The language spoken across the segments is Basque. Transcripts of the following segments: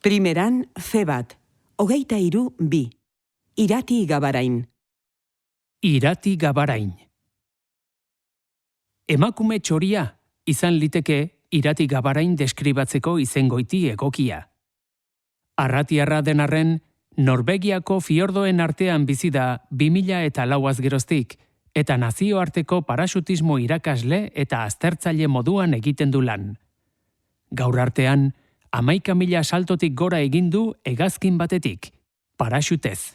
Primeran, fe bat, 23:2. Irati Gabarain. Irati Gabarain. Emakume txoria izan liteke Irati Gabarain deskribatzeko izengoiti egokia. Arratiarra den arren, Norvegiako fiordoen artean bizi da 2004 geroztik, eta nazioarteko paraxutismo irakasle eta aztertzaile moduan egiten du lan. Gaur artean, 11.000 saltotik gora egin du hegazkin batetik, paraxutez.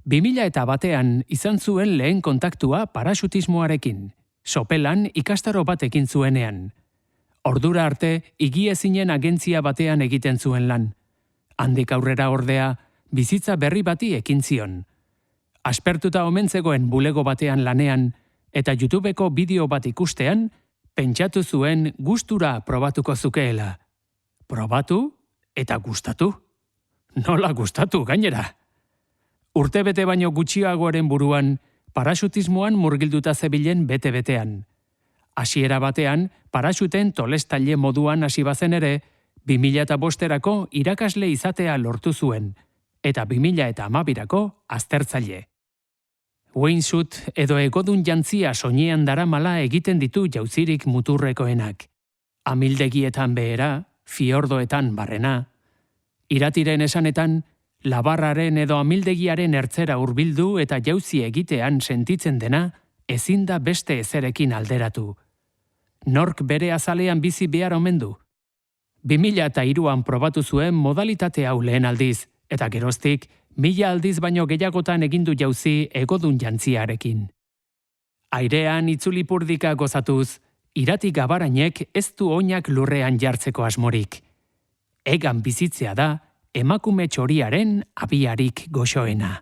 2001 izan zuen lehen kontaktua paraxutismoarekin, sopelan ikastaro bat egin zuenean. Ordura arte, higiezinen agentzia batean egiten zuen lan. Handik aurrera ordea, bizitza berri bati ekin zion. Aspertuta omen zegoen bulego batean lanean, eta YouTubeko bideo bat ikustean, pentsatu zuen gustura probatuko zukeela. Probatu eta gustatu. Nola gustatu gainera. Urtebete baino gutxiagoaren buruan, paraxutismoan murgilduta zebilen bete-betean. Hasiera batean, paraxuten tolestaile moduan hasi bazen ere, 2005erako irakasle izatea lortu zuen, eta 2012erako aztertzaile. Wingsuit edo egodun jantzia soinean daramala egiten ditu jauzirik muturrekoenak. Amildegietan behera, fiordoetan barrena. Iratiren esanetan, labarraren edo amildegiaren ertzera hurbildu eta jauzi egitean sentitzen dena, ezin da beste ezerekin alderatu. Nork bere azalean bizi behar omen du. 2003an probatu zuen modalitate hau lehen aldiz, eta geroztik, 1000 aldiz baino gehiagotan egindu jauzi egodun jantziarekin. Airean itzulipurdika gozatuz, Irati Gabarainek ez du oinak lurrean jartzeko asmorik. Egan bizitzea da emakume txoriaren abiarik goxoena.